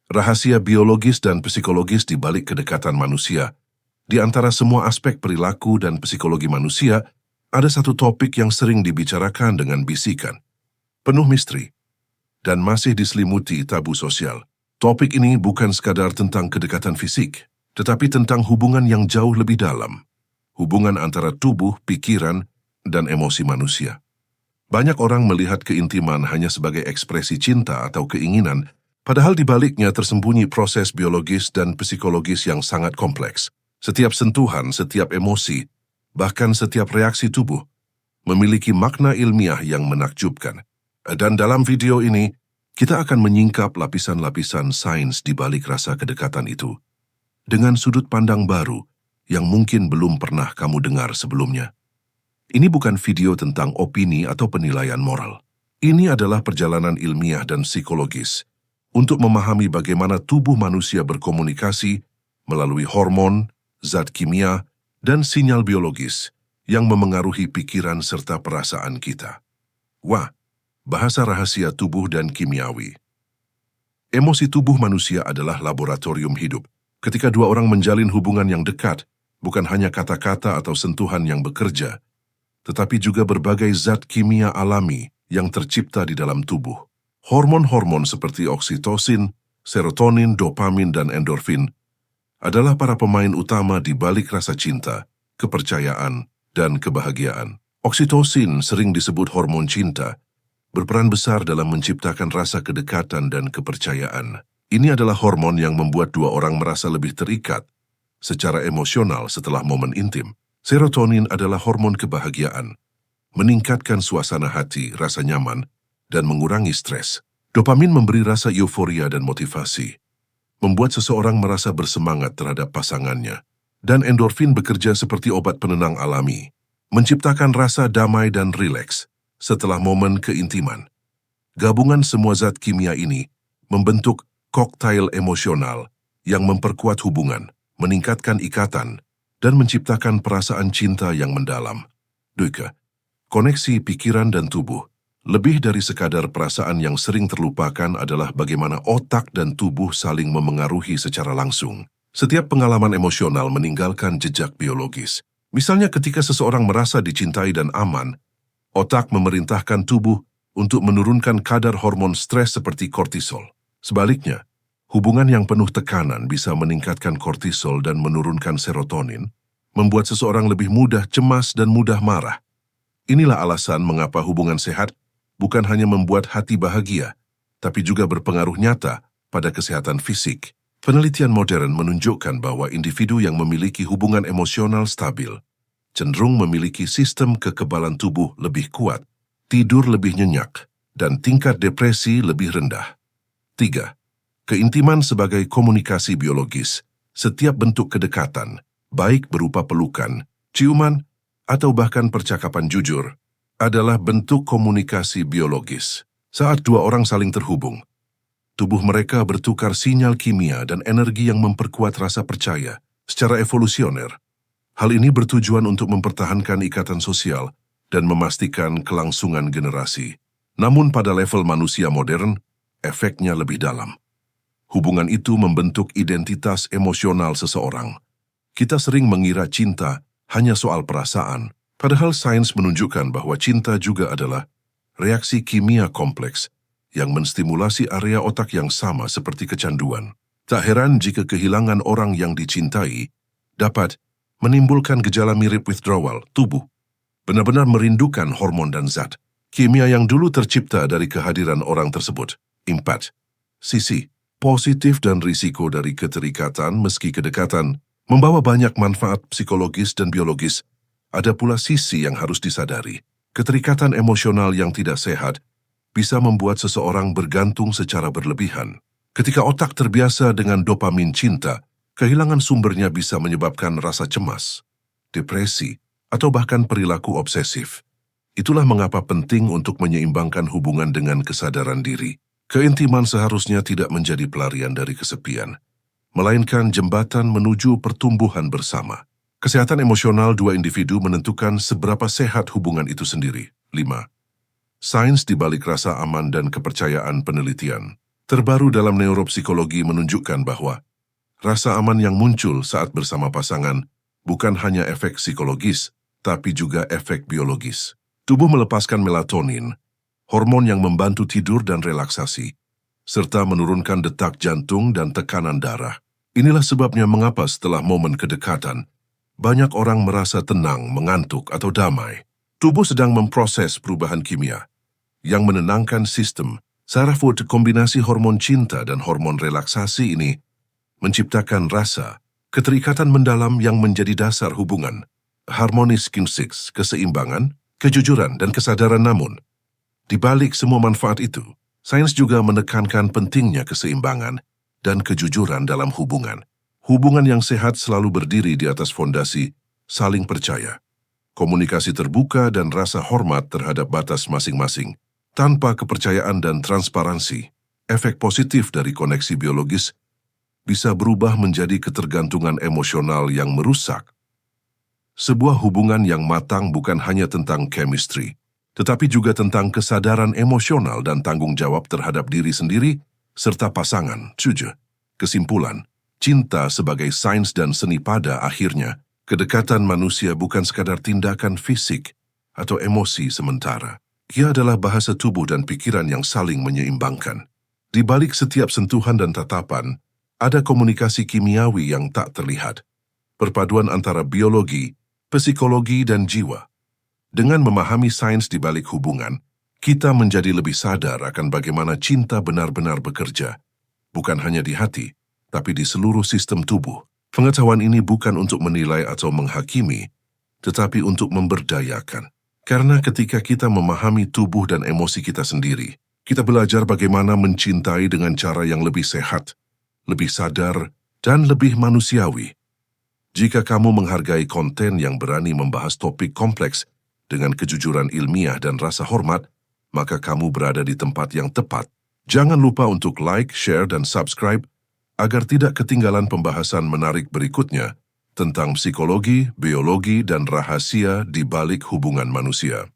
Rahasia biologis dan psikologis di balik kedekatan manusia. Di antara semua aspek perilaku dan psikologi manusia, ada satu topik yang sering dibicarakan dengan bisikan, penuh misteri, dan masih diselimuti tabu sosial. Topik ini bukan sekadar tentang kedekatan fisik, tetapi tentang hubungan yang jauh lebih dalam. Hubungan antara tubuh, pikiran, dan emosi manusia. Banyak orang melihat keintiman hanya sebagai ekspresi cinta atau keinginan, padahal di baliknya tersembunyi proses biologis dan psikologis yang sangat kompleks. Setiap sentuhan, setiap emosi, bahkan setiap reaksi tubuh, memiliki makna ilmiah yang menakjubkan. Dan dalam video ini, kita akan menyingkap lapisan-lapisan sains di balik rasa kedekatan itu, dengan sudut pandang baru yang mungkin belum pernah kamu dengar sebelumnya. Ini bukan video tentang opini atau penilaian moral. Ini adalah perjalanan ilmiah dan psikologis untuk memahami bagaimana tubuh manusia berkomunikasi melalui hormon, zat kimia, dan sinyal biologis yang memengaruhi pikiran serta perasaan kita. Wah, bahasa rahasia tubuh dan kimiawi. Emosi tubuh manusia adalah laboratorium hidup. Ketika dua orang menjalin hubungan yang dekat, bukan hanya kata-kata atau sentuhan yang bekerja, tetapi juga berbagai zat kimia alami yang tercipta di dalam tubuh. Hormon-hormon seperti oksitosin, serotonin, dopamin, dan endorfin adalah para pemain utama di balik rasa cinta, kepercayaan, dan kebahagiaan. Oksitosin, sering disebut hormon cinta, berperan besar dalam menciptakan rasa kedekatan dan kepercayaan. Ini adalah hormon yang membuat dua orang merasa lebih terikat secara emosional setelah momen intim. Serotonin adalah hormon kebahagiaan, meningkatkan suasana hati, rasa nyaman, dan mengurangi stres. Dopamin memberi rasa euforia dan motivasi, membuat seseorang merasa bersemangat terhadap pasangannya. Dan endorfin bekerja seperti obat penenang alami, menciptakan rasa damai dan rileks setelah momen keintiman. Gabungan semua zat kimia ini membentuk koktail emosional yang memperkuat hubungan, meningkatkan ikatan, dan menciptakan perasaan cinta yang mendalam. Duika, koneksi pikiran dan tubuh. Lebih dari sekadar perasaan yang sering terlupakan adalah bagaimana otak dan tubuh saling memengaruhi secara langsung. Setiap pengalaman emosional meninggalkan jejak biologis. Misalnya ketika seseorang merasa dicintai dan aman, otak memerintahkan tubuh untuk menurunkan kadar hormon stres seperti kortisol. Sebaliknya, hubungan yang penuh tekanan bisa meningkatkan kortisol dan menurunkan serotonin, membuat seseorang lebih mudah cemas dan mudah marah. Inilah alasan mengapa hubungan sehat bukan hanya membuat hati bahagia, tapi juga berpengaruh nyata pada kesehatan fisik. Penelitian modern menunjukkan bahwa individu yang memiliki hubungan emosional stabil cenderung memiliki sistem kekebalan tubuh lebih kuat, tidur lebih nyenyak, dan tingkat depresi lebih rendah. 3. Keintiman sebagai komunikasi biologis. Setiap bentuk kedekatan, baik berupa pelukan, ciuman, atau bahkan percakapan jujur, adalah bentuk komunikasi biologis. Saat dua orang saling terhubung, tubuh mereka bertukar sinyal kimia dan energi yang memperkuat rasa percaya secara evolusioner. Hal ini bertujuan untuk mempertahankan ikatan sosial dan memastikan kelangsungan generasi. Namun pada level manusia modern, efeknya lebih dalam. Hubungan itu membentuk identitas emosional seseorang. Kita sering mengira cinta hanya soal perasaan, padahal sains menunjukkan bahwa cinta juga adalah reaksi kimia kompleks yang menstimulasi area otak yang sama seperti kecanduan. Tak heran jika kehilangan orang yang dicintai dapat menimbulkan gejala mirip withdrawal tubuh, benar-benar merindukan hormon dan zat kimia yang dulu tercipta dari kehadiran orang tersebut. 4. Sisi positif dan risiko dari keterikatan. Meski kedekatan membawa banyak manfaat psikologis dan biologis, ada pula sisi yang harus disadari. Keterikatan emosional yang tidak sehat bisa membuat seseorang bergantung secara berlebihan. Ketika otak terbiasa dengan dopamin cinta, kehilangan sumbernya bisa menyebabkan rasa cemas, depresi, atau bahkan perilaku obsesif. Itulah mengapa penting untuk menyeimbangkan hubungan dengan kesadaran diri. Keintiman seharusnya tidak menjadi pelarian dari kesepian, melainkan jembatan menuju pertumbuhan bersama. Kesehatan emosional dua individu menentukan seberapa sehat hubungan itu sendiri. 5. Sains di balik rasa aman dan kepercayaan. Penelitian. Terbaru dalam neuropsikologi menunjukkan bahwa rasa aman yang muncul saat bersama pasangan bukan hanya efek psikologis, tapi juga efek biologis. Tubuh melepaskan melatonin, hormon yang membantu tidur dan relaksasi, serta menurunkan detak jantung dan tekanan darah. Inilah sebabnya mengapa setelah momen kedekatan, banyak orang merasa tenang, mengantuk, atau damai. Tubuh sedang memproses perubahan kimia yang menenangkan sistem. Saraf kombinasi hormon cinta dan hormon relaksasi ini menciptakan rasa, keterikatan mendalam yang menjadi dasar hubungan, harmonis kinship, keseimbangan, kejujuran, dan kesadaran. Namun, di balik semua manfaat itu, sains juga menekankan pentingnya keseimbangan dan kejujuran dalam hubungan. Hubungan yang sehat selalu berdiri di atas fondasi saling percaya, komunikasi terbuka, dan rasa hormat terhadap batas masing-masing. Tanpa kepercayaan dan transparansi, efek positif dari koneksi biologis bisa berubah menjadi ketergantungan emosional yang merusak. Sebuah hubungan yang matang bukan hanya tentang chemistry, tetapi juga tentang kesadaran emosional dan tanggung jawab terhadap diri sendiri serta pasangan. Kesimpulan, cinta sebagai sains dan seni. Pada akhirnya, kedekatan manusia bukan sekadar tindakan fisik atau emosi sementara. Ia adalah bahasa tubuh dan pikiran yang saling menyeimbangkan. Di balik setiap sentuhan dan tatapan, ada komunikasi kimiawi yang tak terlihat, perpaduan antara biologi, psikologi, dan jiwa. Dengan memahami sains di balik hubungan, kita menjadi lebih sadar akan bagaimana cinta benar-benar bekerja, bukan hanya di hati, tapi di seluruh sistem tubuh. Pengetahuan ini bukan untuk menilai atau menghakimi, tetapi untuk memberdayakan. Karena ketika kita memahami tubuh dan emosi kita sendiri, kita belajar bagaimana mencintai dengan cara yang lebih sehat, lebih sadar, dan lebih manusiawi. Jika kamu menghargai konten yang berani membahas topik kompleks dengan kejujuran ilmiah dan rasa hormat, maka kamu berada di tempat yang tepat. Jangan lupa untuk like, share, dan subscribe agar tidak ketinggalan pembahasan menarik berikutnya tentang psikologi, biologi, dan rahasia di balik hubungan manusia.